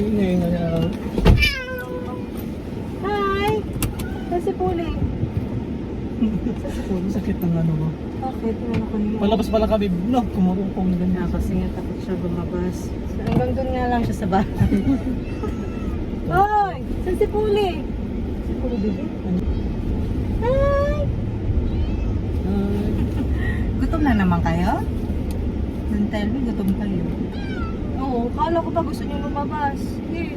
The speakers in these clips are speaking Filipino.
Ingay nga na. Hi! Kasi puli. Kasi puli. Sakit ng ano mo. Bakit? Ano ko niya? Palabas pala kami, no, kumurupong na ganyan. Kasi nga takot siya lumabas. So, hanggang doon nga lang siya sa bahay. Hoy! Saan si Puli? Si Puli bebe? Hi! Gutom na naman kayo? Don't tell me, gutom kayo. Oo, kala ko pa gusto niyo lumabas. Sige.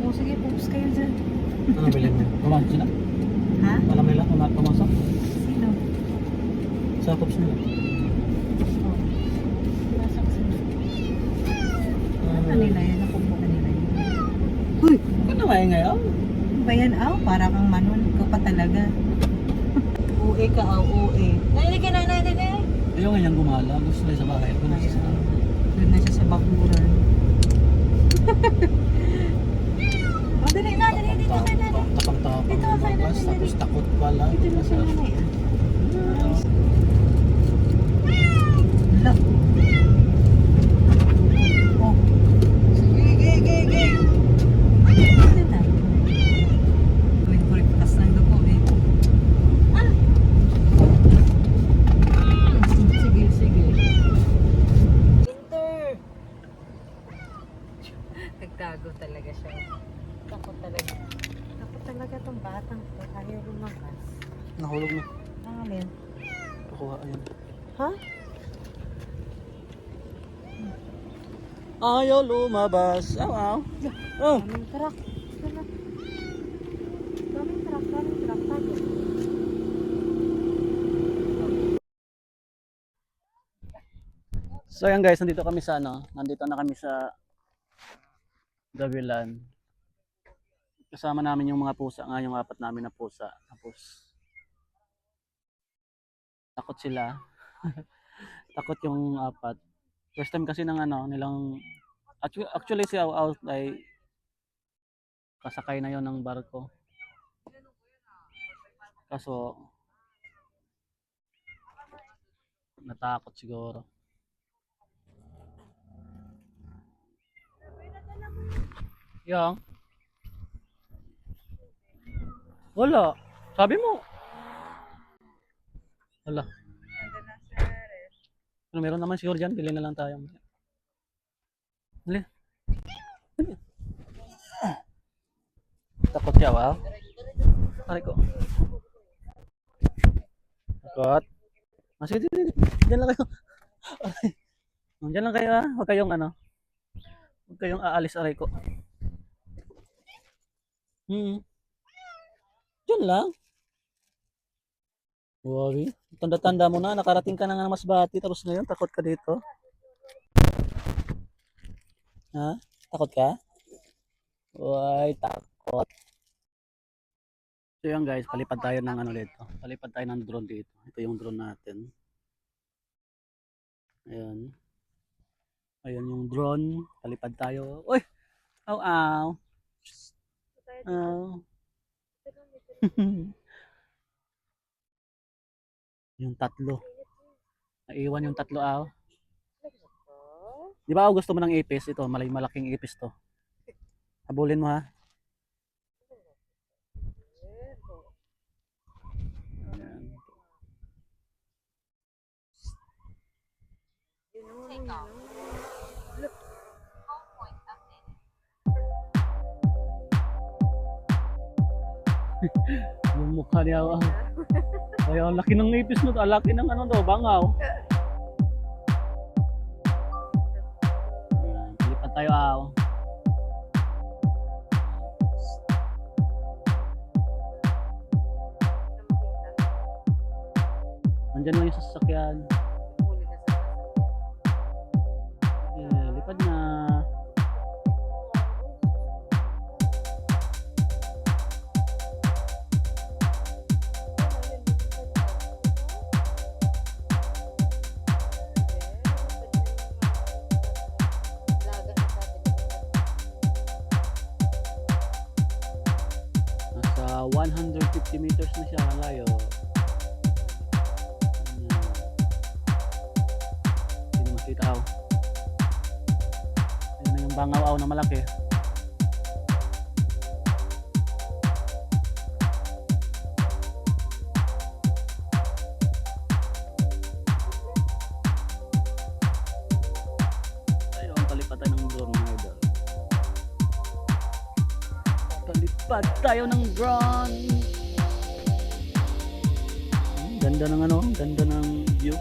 Oo, sige, focus kayo dyan. Ano bilhin mo? Pumasok sila? Ha? Alam nila kung pumasok? Sino? Sa tops nila. Oh. Pasok sila. Kanila yan, nakuha kanila yan. Uy, ano na maingay oh? Ano ba yan, aw? Para kang manon. Ikaw pa talaga. Uwe ka, aw, uwe. Narinig ka na, narinig. Ayaw nga niyang gumala, gusto nila sa bahay. Doon na siya sa Doon na siya sa bakuran. Oh, dali na, dali. Dito ka na. Tapang-tapang Dito ka na, lumabas, dali. tapos takot pala. Dito na siya na yan. Hala. Oh. Sige, ge. Dito na. Gawin ko rin patas ng dugo, eh. Ah! Sige. Winter! Nagtago talaga siya. Takot talaga. Takot talaga tong batang to. Ayaw lumabas. Nahulog na. Alin? Nakuha, ayun. Ha? Ayaw lumabas. Aw. Oh. Daming truck. Daming truck. Tago. So yan guys, nandito kami sa ano, nandito na kami sa Gavilan. Kasama namin yung mga pusa, nga yung apat namin na pusa. Tapos takot sila. Takot yung apat. First time kasi ng ano, nilang actually si Aw Aw ay kasakay na yon ng barko. Kaso natakot siguro. Yang. Wala. Sabi mo. Wala. Ano meron naman siguro dyan. Bili na lang tayo. Dali. Takot siya, wow. Aray ko. Takot. Sige, dito. Diyan lang kayo. Aray. Diyan lang kayo ha. Huwag kayong ano. Huwag kayong aalis, aray ko. Diyan lang. Worry. Tanda-tanda mo na. Nakarating ka na nga ng Masbate. Tapos ngayon, takot ka dito. Ha? Takot ka? Uy, takot. So yan guys, palipad tayo ng ano dito. Palipad tayo ng drone dito. Ito yung drone natin. Ayan. Ayan yung drone. Palipad tayo. Uy! Aw, aw. Aw. Yung tatlo. Naiwan yung tatlo, aw. Di ba aw, gusto mo ng ipis? Ito, malaking ipis to. Habulin mo ha. Ayan. Yung mukha niya. Ay, ang laki ng ipis mo. Ang laki ng ano daw, bangaw. Ayan, lipat tayo aw. Nandyan lang yung sasakyan. Yeah, lipad na. Nasa 150 meters na siya ang layo. Hindi makita ako. Ayun na yung bangaw na malaki. Ayun, palipad tayo ng drone mga idol. Palipad tayo ng drone. Ganda ng ano, ganda ng view.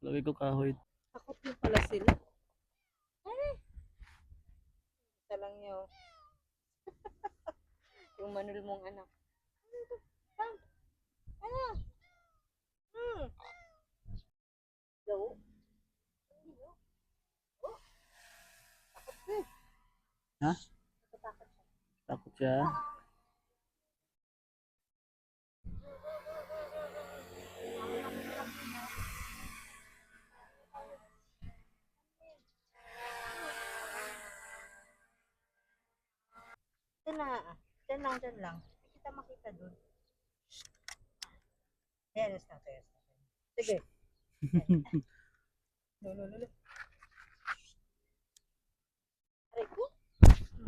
Lagay ko kahoy. Takot din pala sila. Ay! Isa lang yung, yung manul mong anak. Pam! Ano? Daw? Ha? Takot siya. Dyan na. Dyan lang, dyan lang. kita makita doon. Yes, na. Sige. Lolo. Aray ko.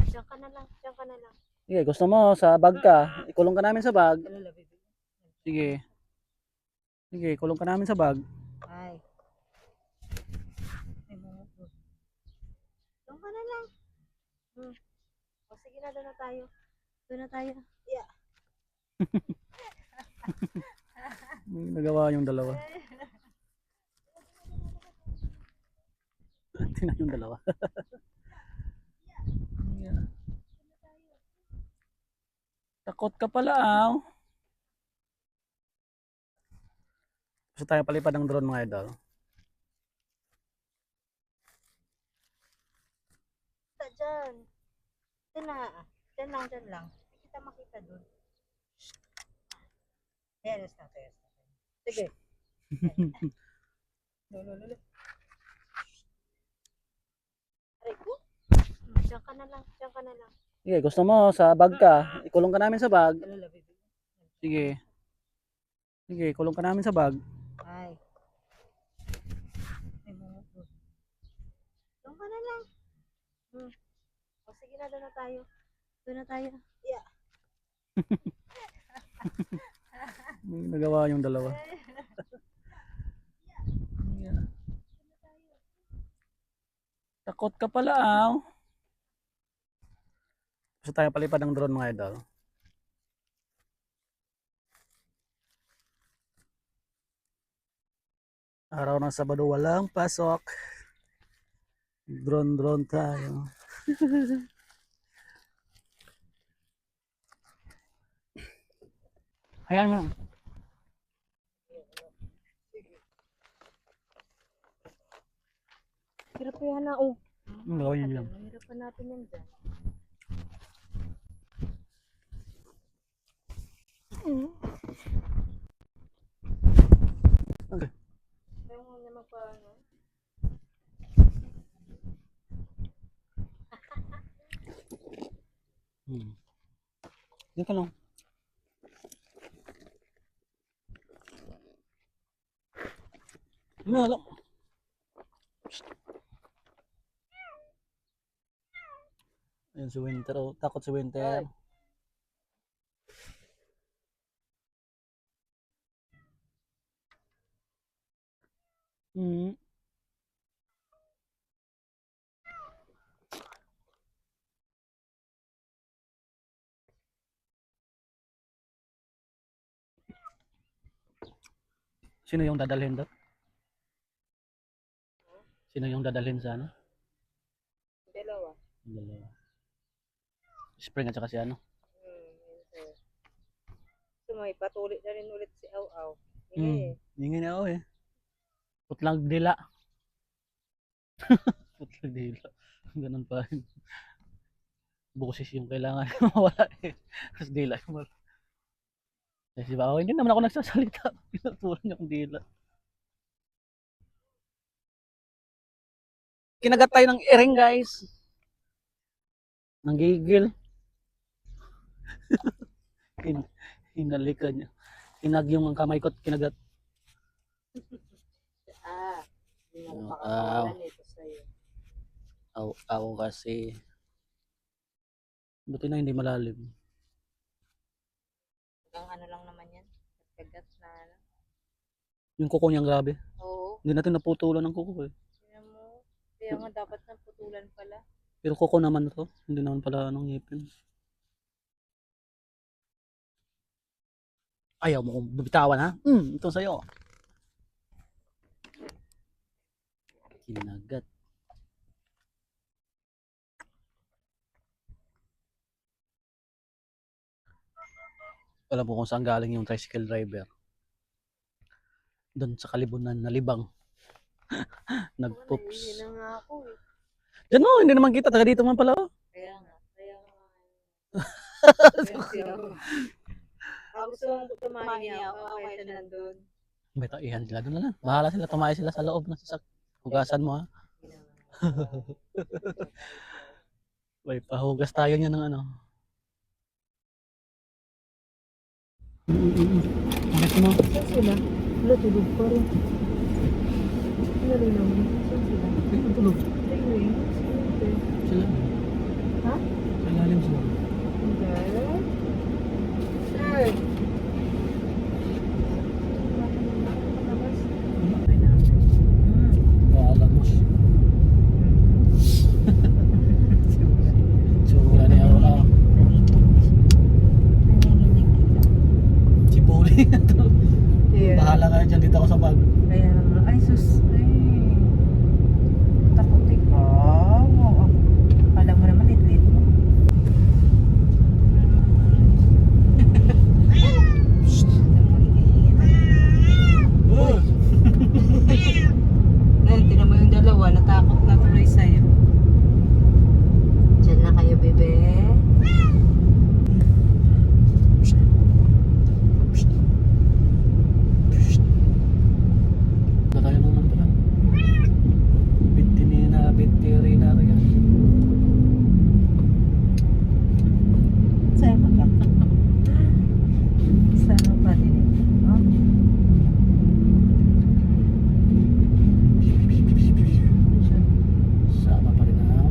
Diyan ka na lang. Sige, gusto mo sa bag ka, ikulong ka namin sa bag. Lolo, baby. Sige. Sige, kulong ka namin sa bag. Ay. Ay, mga po. Doon ka na lang. O sige na, doon na tayo. Yeah. Nagawa yung dalawa. Tingnan yung dalawa. Yeah. Takot ka pala, aw. Gusto tayo palipad ng drone, mga idol. Diyan. Diyan na. Diyan lang. Kita makita doon. Yes, na. Sige. Lolo. Aray ko. Diyan ka na lang. Sige, gusto mo sa bag ka, ikulong ka namin sa bag. Lolo, baby. Sige. Sige, kulong ka namin sa bag. Ay. Ay, mga po. Doon ka na lang. O sige na, doon na tayo. Yeah. Nagawa yung dalawa. Yeah. Takot ka pala, aw. Gusto tayo palipad ng drone, mga idol. Araw ng Sabado, walang pasok. Drone tayo. Ayan mo. Hirap pa yan na, oh. Gawin yun lang. Mahirap pa natin yan dyan. Okay. Ayaw mo niya magpaano. Diyan ka lang. Wala. Ayan si Winter. Oh. Takot si Winter. Hmm. Sino yung dadalhin doon? Sino yung dadalhin sa ano? Dalawa. Dalawa. Spring at saka si ano? So may patuloy na rin ulit si Aw-Aw. Hingi na ako eh. Putlang dila. Putlang dila. Ganun pa rin. Busis yung kailangan mawala eh. Tapos dila yung wala. Eh, si Bao, hindi naman ako nagsasalita. Pinatulan niya kung dila. Kinagat tayo ng ering, guys. Nanggigil. Hinalikan niya. Hinag yung kamay ko at kinagat. Hindi Aw. mo makakawalan ito sa'yo. Aw kasi. Buti na hindi malalim. Hanggang ano lang naman yan. Kagat na ano. Yung kuko niyang grabe. Oo. Hindi natin naputulan ng kuko eh. Tingnan mo. Kaya nga dapat nang putulan pala. Pero kuko naman to. Hindi naman pala anong ngipin. Ayaw mo kong bibitawan ha? Ito sa'yo. Kinagat. Alam mo kung saan galing yung tricycle driver. Doon sa Kalibunan, nalibang. Nagpoops. Hindi na nga ako eh. Diyan mo, hindi naman kita. Taga dito man pala. Oh. Kaya nga. Gusto mong tumahin niya ako kahit siya nandun. May taihan sila doon na lang. Bahala sila, tumayo sila sa loob ng sasak. Hugasan mo ha. May pahugas tayo niya ng ano. Bakit mo? Saan sila? Wala, tulog pa rin. Nalinaw mo. Saan sila? Ay, tulog. Anyway, Sila. ha? Sa ilalim sila. Hindi. Sir! Alamos. Tsura niya. Nanginginig kita. Si Puli. Yeah. Bahala ka dyan, dito ako sa bag. Kaya naman, ay sus, ay. Takot ikaw. Oo. Kala mo naman, lit-lit mo. Ngayon, tinan mo yung dalawa, natakot na tuloy sa'yo. Diyan na kayo, bebe. Na tayo naman pala. Veterinary. Sama ka. Sama pa din. Oh. Sama pa rin ako.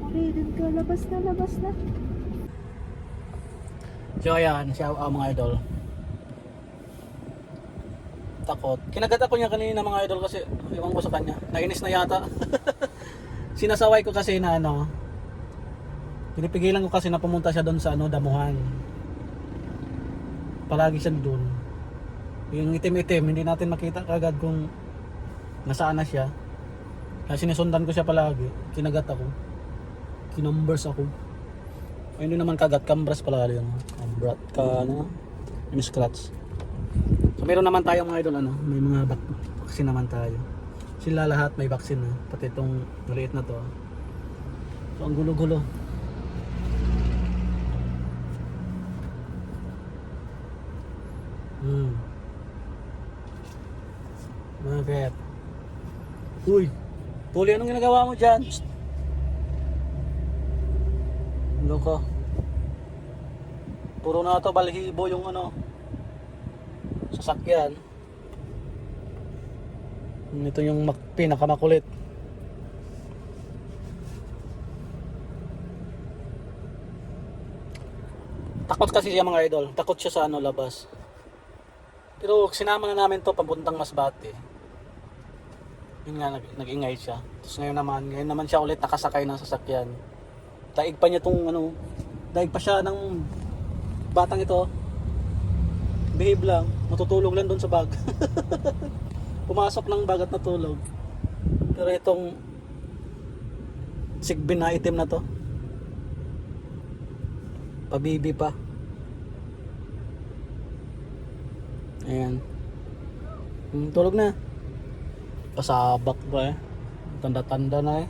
Uli, dun ka. Labas na. So ayan, siya mga idol. Takot. Kinagat ako niya kanina mga idol kasi iwan ko sa kanya. Nainis na yata. Sinasaway ko kasi na pinipigilan ko kasi na pumunta siya doon sa damuhan. Palagi siya doon. Yung itim-itim, hindi natin makita kagad kung nasaan na siya. Kaya sinisundan ko siya palagi. Kinagat ako. Kinumbers ako. Ay, hindi naman kagat, kambras pala yun. Kambrat ka yung scratch. So meron naman tayo mga idol, may mga vaccine naman tayo. Sila lahat may vaccine na, pati itong maliit na to. So ang gulo-gulo. Bakit? Uy! Puli, anong ginagawa mo dyan? Psst. Loko. Puro na to balhibo yung sasakyan. Ito yung pinakamakulit. Takot kasi siya mga idol. Takot siya sa labas. Pero sinama na namin to papuntang Masbate. Yun nga, nag-ingay siya. Tapos ngayon naman siya ulit nakasakay ng sasakyan. Daig pa niya tong daig pa siya ng batang ito. Behave lang, matutulog lang doon sa bag. Pumasok ng bag at natulog. Pero itong sigbin na itim na to, pabibi pa. Ayan. Tulog na. Pasabak ba tanda-tanda na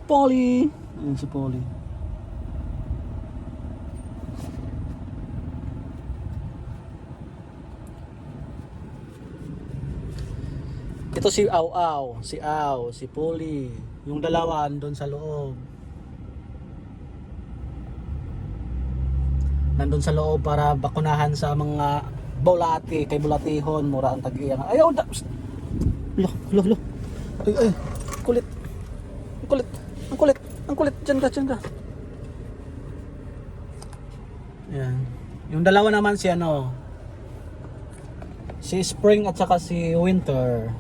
Polly. Ayan si Polly. Ito si Aw, si Polly. Yung dalawa doon sa loob. Nandun sa loob para bakunahan sa mga bulati, kay bulatihon, mura ang tag-iyang. Ayaw, lo. Ay, kulit. Ang kulit, dyan ka. Ayan. Yung dalawa naman si si Spring at saka si Winter.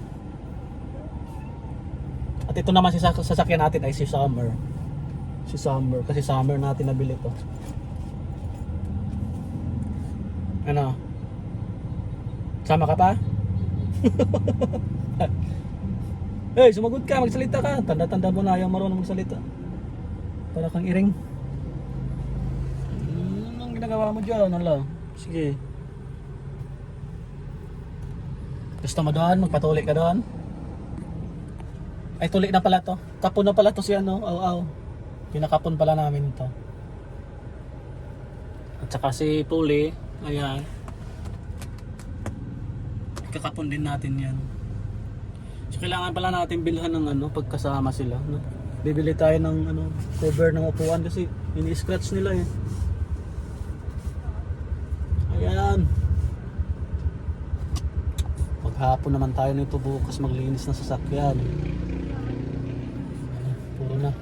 At ito naman si sasakyan natin ay si Summer. Kasi Summer natin nabili to. Sama ka pa? Hey, sumagot ka, magsalita ka. Tanda-tanda mo na ayaw marunong magsalita. Para kang iring. Anong ginagawa mo dyan? Sige. Gusto mo doon? Magpatuloy ka doon? Ay, tuli na pala to. Kapon na pala to si Aw. Pinakapon pala namin to. At saka si Puli. Ayan. Kakapon din natin yan. So, kailangan pala natin bilhan ng ano pagkasama sila, no? Bibili tayo ng ano cover ng upuan kasi ini-scratch nila eh. Ayan. Maghapon naman tayo nito bukas maglinis ng sasakyan. Ayan, puro na.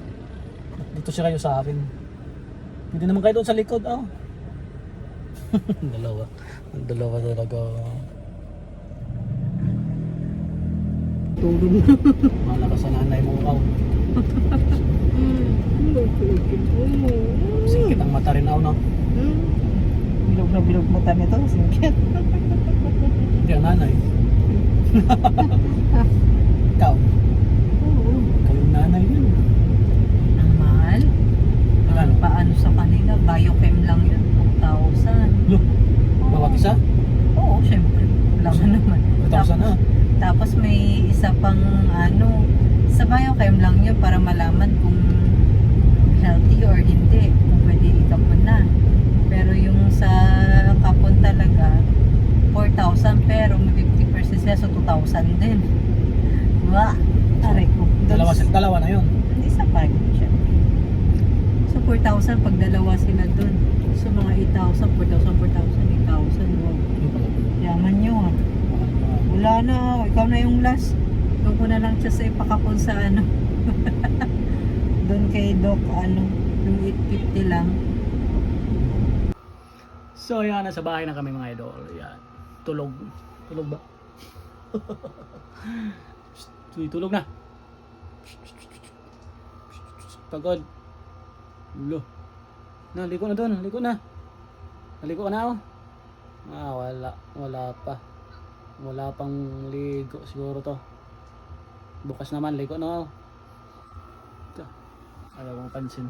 Dito siya kayo sa akin. Pwede naman kayo doon sa likod, oh. Dalawa. Ang dalawa talaga. Tulog na. Mana ka sa nanay mo, aw. Singkit ang mata rin, aw, no? Bilog na bilog mo tayo nito. Singkit. Hindi ang nanay. Ikaw. Oo. Kayong nanay yun. Naman. Ano? Paano sa kanila? Biochem lang yun. 2,000. Look, bawat isa? Oo, syempre. Wala ka naman. 2,000 na. Tapos may isa pang ano, sa biochem lang yun para malaman kung healthy or hindi. Kung pwede ikapon na. Pero yung sa kapon talaga, 4,000 pero may 50% sila, so 2,000 din. Wah! Aray ko. Dalawa na yun. Hindi sapat, syempre. So 4,000 pag dalawa sila dun. So mga 8,000, 4,000, 4,000, 8,000. Wow. Yaman nyo ah. Wala na, ikaw na yung last. Doon ko na lang siya sa ipakapon sa ano. Doon kay Doc, ano, yung 850 lang. So yan, nasa bahay na kami mga idol. Yan. Tulog. Tulog ba? Uy, tulog na. Pagod. Ulo. Na, liko na doon. Liko na. Naliko ka na, oh. Ah, wala. Wala pa. Wala pang ligo siguro to. Bukas naman, ligo na, oh. Ito. Ayaw mong pansin.